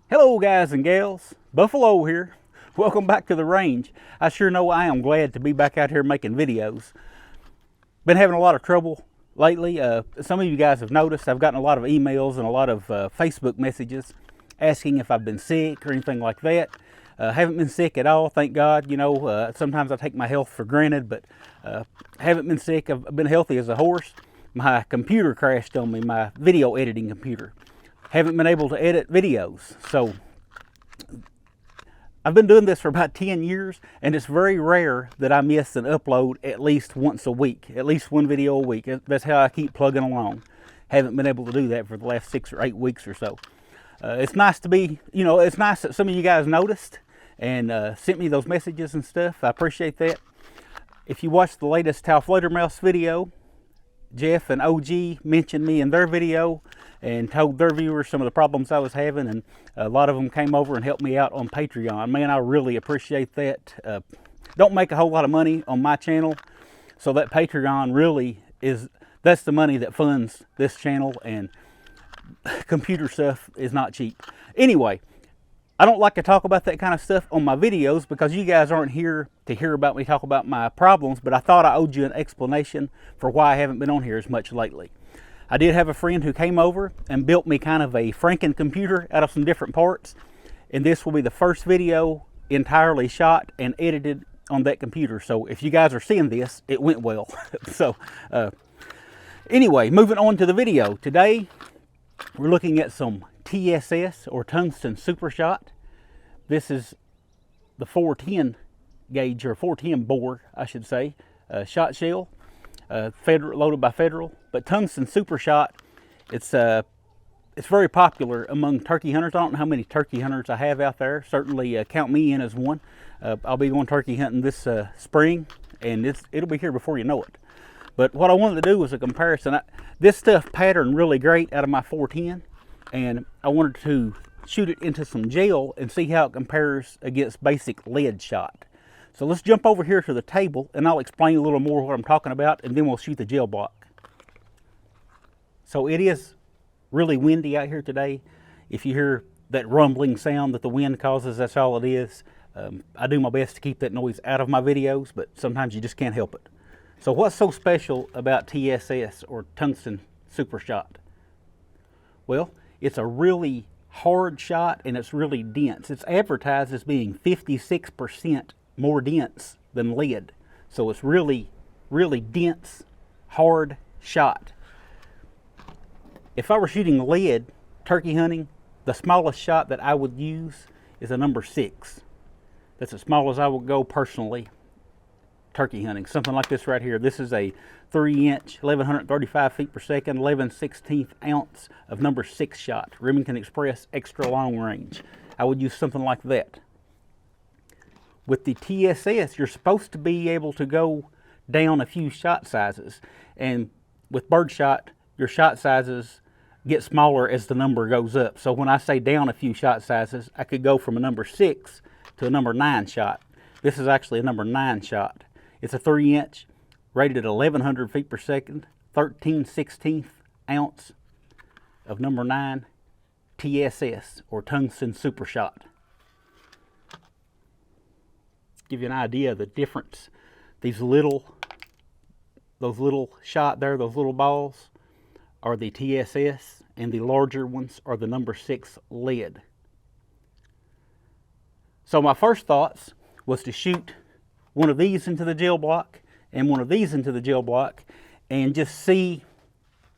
Hello guys and gals, Buffalo here. Welcome back to the range. I sure know I am glad to be back out here making videos. Been having a lot of trouble lately. Some of you guys have noticed I've gotten a lot of emails and a lot of Facebook messages asking if I've been sick or anything like that. Haven't been sick at all, thank God. You know, sometimes I take my health for granted, but haven't been sick. I've been healthy as a horse. My computer crashed on me, my video editing computer. Haven't been able to edit videos. So I've been doing this for about 10 years, and it's very rare that I miss an upload at least once a week, at least one video a week. That's how I keep plugging along. Haven't been able to do that for the last 6 or 8 weeks or so. It's nice to be, it's nice that some of you guys noticed and sent me those messages and stuff. I appreciate that. If you watched the latest Tau Fledermaus video, Jeff and OG mentioned me in their video and told their viewers some of the problems I was having, and a lot of them came over and helped me out on Patreon. Man, I really appreciate that. Don't make a whole lot of money on my channel, so that Patreon really that's the money that funds this channel, and computer stuff is not cheap. Anyway, I don't like to talk about that kind of stuff on my videos because you guys aren't here to hear about me talk about my problems, but I thought I owed you an explanation for why I haven't been on here as much lately. I did have a friend who came over and built me kind of a Franken computer out of some different parts, and this will be the first video entirely shot and edited on that computer. So if you guys are seeing this, it went well. So anyway, moving on to the video. Today we're looking at some TSS, or Tungsten Super Shot. This is the 410 gauge, or 410 bore, I should say, shot shell, loaded by Federal. But Tungsten Super Shot, it's very popular among turkey hunters. I don't know how many turkey hunters I have out there. Certainly count me in as one. I'll be going turkey hunting this spring, and it'll be here before you know it. But what I wanted to do was a comparison. This stuff patterned really great out of my 410, and I wanted to shoot it into some gel and see how it compares against basic lead shot. So let's jump over here to the table, and I'll explain a little more what I'm talking about, and then we'll shoot the gel block. So it is really windy out here today. If you hear that rumbling sound that the wind causes, that's all it is. I do my best to keep that noise out of my videos, but sometimes you just can't help it. So what's so special about TSS, or Tungsten Super Shot? Well, it's a really hard shot, and it's really dense. It's advertised as being 56% more dense than lead. So it's really, really dense, hard shot. If I were shooting lead, turkey hunting, the smallest shot that I would use is a number 6. That's as small as I would go personally turkey hunting. Something like this right here. This is a 3-inch, 1135 feet per second, 11/16 ounce of number 6 shot. Remington Express extra long range. I would use something like that. With the TSS, you're supposed to be able to go down a few shot sizes. And with birdshot, your shot sizes get smaller as the number goes up. So when I say down a few shot sizes, I could go from a number 6 to a number 9 shot. This is actually a number 9 shot. It's a 3-inch, rated at 1100 feet per second, 13/16 ounce of number 9 TSS, or Tungsten Super Shot. Give you an idea of the difference. Those little shot there, those little balls, are the TSS, and the larger ones are the number 6 lead. So my first thoughts was to shoot one of these into the gel block and one of these into the gel block, and just see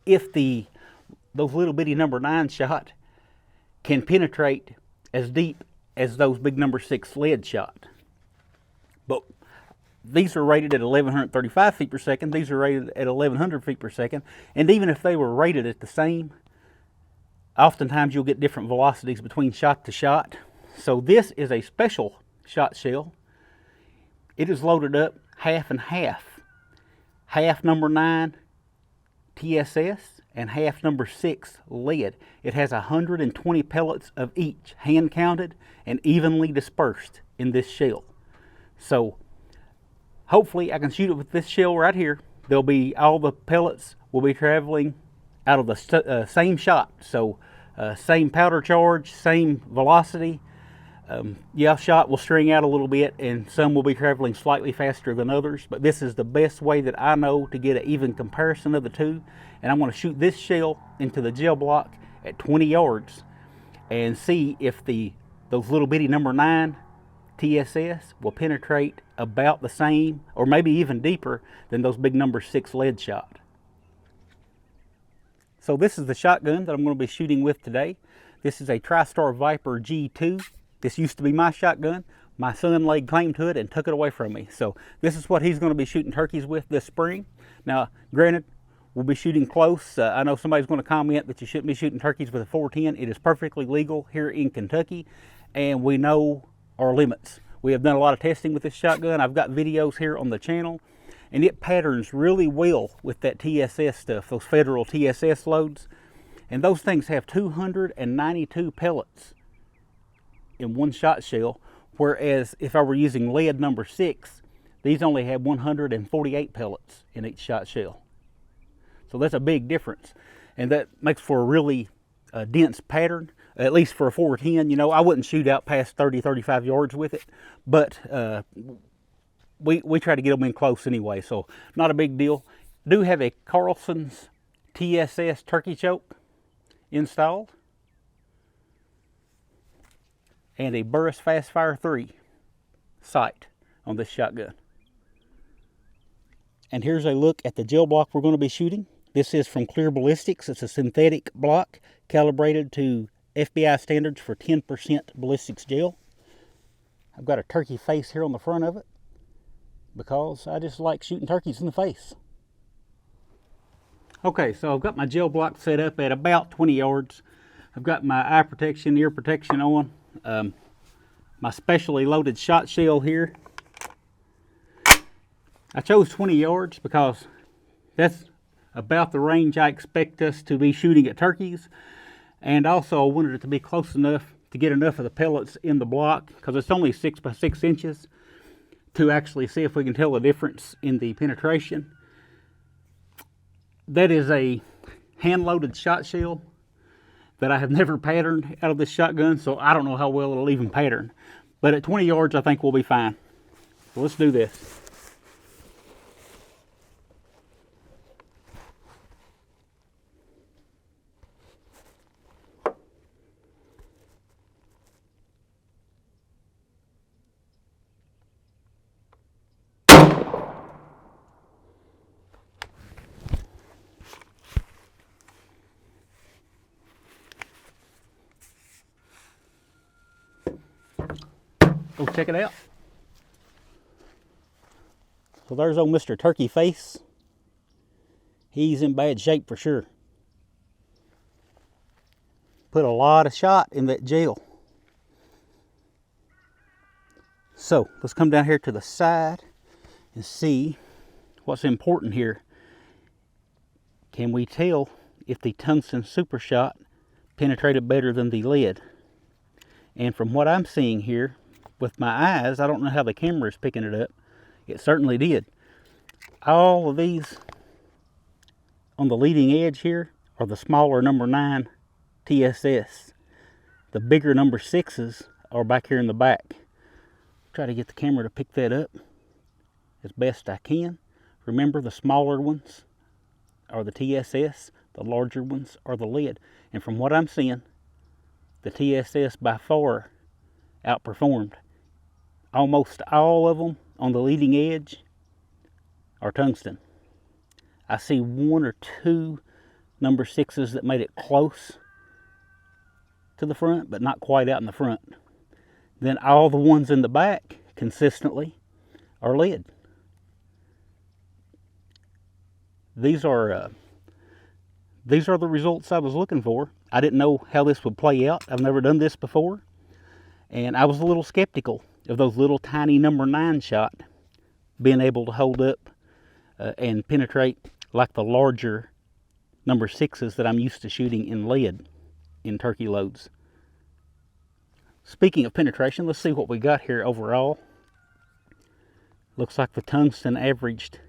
if those little bitty number 9 shot can penetrate as deep as those big number 6 lead shot. But these are rated at 1135 feet per second. These are rated at 1100 feet per second. And even if they were rated at the same, oftentimes you'll get different velocities between shot to shot. So this is a special shot shell. It is loaded up half and half. Half number 9 TSS and half number 6 lead. It has 120 pellets of each, hand counted and evenly dispersed in this shell. So hopefully I can shoot it with this shell right here. All the pellets will be traveling out of the same shot. So Same powder charge, same velocity. Yeah, shot will string out a little bit and some will be traveling slightly faster than others, but this is the best way that I know to get an even comparison of the two. And I'm going to shoot this shell into the gel block at 20 yards and see if those little bitty number 9 TSS will penetrate about the same or maybe even deeper than those big number 6 lead shot. So this is the shotgun that I'm going to be shooting with today. This is a TriStar Viper G2. This used to be my shotgun. My son laid claim to it and took it away from me. So this is what he's going to be shooting turkeys with this spring. Now, granted, we'll be shooting close. I know somebody's going to comment that you shouldn't be shooting turkeys with a 410. It is perfectly legal here in Kentucky, and we know our limits. We have done a lot of testing with this shotgun. I've got videos here on the channel, and it patterns really well with that TSS stuff, those federal TSS loads. And those things have 292 pellets in one shot shell, whereas if I were using lead number 6, these only have 148 pellets in each shot shell. So that's a big difference, and that makes for a really dense pattern, at least for a 410. You know, I wouldn't shoot out past 30-35 yards with it, but we try to get them in close anyway, so not a big deal. Do have a Carlson's TSS turkey choke installed and a Burris Fast Fire 3 sight on this shotgun. And here's a look at the gel block we're going to be shooting. This is from Clear Ballistics. It's a synthetic block calibrated to FBI standards for 10% ballistics gel. I've got a turkey face here on the front of it because I just like shooting turkeys in the face. Okay, so I've got my gel block set up at about 20 yards. I've got my eye protection, ear protection on. My specially loaded shot shell here. I chose 20 yards because that's about the range I expect us to be shooting at turkeys, and also I wanted it to be close enough to get enough of the pellets in the block, because it's only 6 by 6 inches, to actually see if we can tell the difference in the penetration. That is a hand-loaded shot shell that I have never patterned out of this shotgun, so I don't know how well it'll even pattern. But at 20 yards, I think we'll be fine. So let's do this. Go check it out. So there's old Mr. Turkey Face. He's in bad shape for sure. Put a lot of shot in that gel. So let's come down here to the side and see what's important here. Can we tell if the Tungsten Super Shot penetrated better than the lead? And from what I'm seeing here with my eyes, I don't know how the camera is picking it up. It certainly did. All of these on the leading edge here are the smaller number 9 TSS. The bigger number 6s are back here in the back. Try to get the camera to pick that up as best I can. Remember, the smaller ones are the TSS, the larger ones are the lead. And from what I'm seeing, the TSS by far outperformed. Almost all of them on the leading edge are tungsten. I see 1 or 2 number 6s that made it close to the front, but not quite out in the front. Then all the ones in the back consistently are lead. These are the results I was looking for. I didn't know how this would play out. I've never done this before, and I was a little skeptical of those little tiny number 9 shot being able to hold up and penetrate like the larger number 6s that I'm used to shooting in lead in turkey loads. Speaking of penetration, let's see what we got here overall. Looks like the tungsten averaged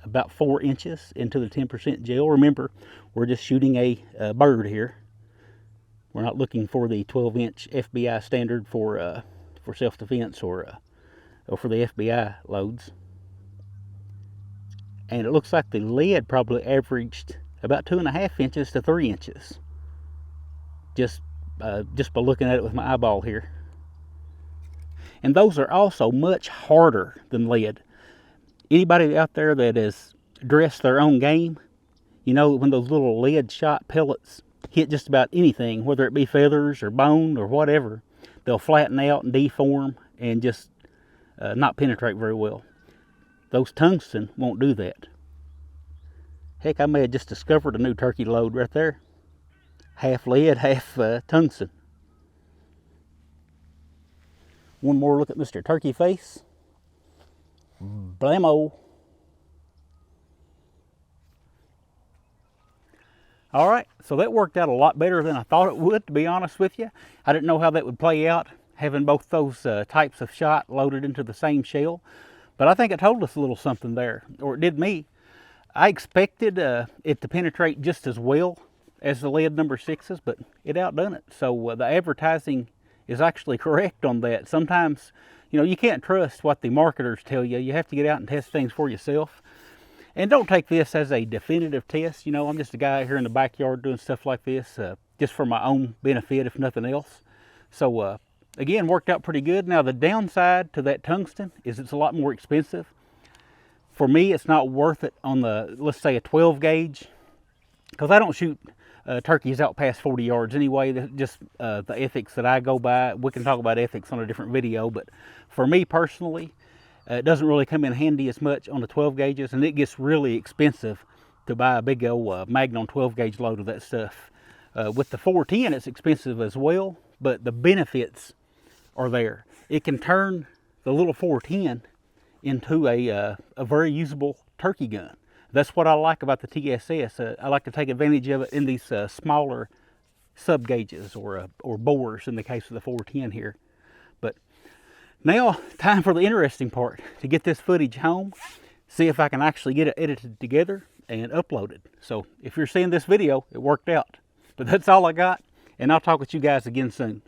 about 4 inches into the 10% gel. Remember, we're just shooting a bird here. We're not looking for the 12-inch FBI standard for self-defense or for the FBI loads. And it looks like the lead probably averaged about 2.5 inches to 3 inches. Just by looking at it with my eyeball here. And those are also much harder than lead. Anybody out there that has dressed their own game, you know, when those little lead shot pellets hit just about anything, whether it be feathers or bone or whatever, they'll flatten out and deform and just not penetrate very well. Those tungsten won't do that. Heck, I may have just discovered a new turkey load right there. Half lead, half tungsten. One more look at Mr. Turkey Face. Blammo. All right, so that worked out a lot better than I thought it would, to be honest with you. I didn't know how that would play out, having both those types of shot loaded into the same shell. But I think it told us a little something there, or it did me. I expected it to penetrate just as well as the lead number 6s, but it outdone it. So the advertising is actually correct on that. Sometimes, you know, you can't trust what the marketers tell you. You have to get out and test things for yourself. And don't take this as a definitive test. You know, I'm just a guy here in the backyard doing stuff like this just for my own benefit, if nothing else. So again, worked out pretty good. Now the downside to that tungsten is it's a lot more expensive. For me, it's not worth it on the, let's say, a 12 gauge, because I don't shoot turkeys out past 40 yards anyway. Just the ethics that I go by. We can talk about ethics on a different video, but for me personally, it doesn't really come in handy as much on the 12 gauges, and it gets really expensive to buy a big old Magnum 12 gauge load of that stuff. With the 410, it's expensive as well, but the benefits are there. It can turn the little 410 into a very usable turkey gun. That's what I like about the TSS. I like to take advantage of it in these smaller sub gauges or bores in the case of the 410 here. But now, time for the interesting part, to get this footage home, see if I can actually get it edited together and uploaded. So if you're seeing this video, it worked out. But that's all I got, and I'll talk with you guys again soon.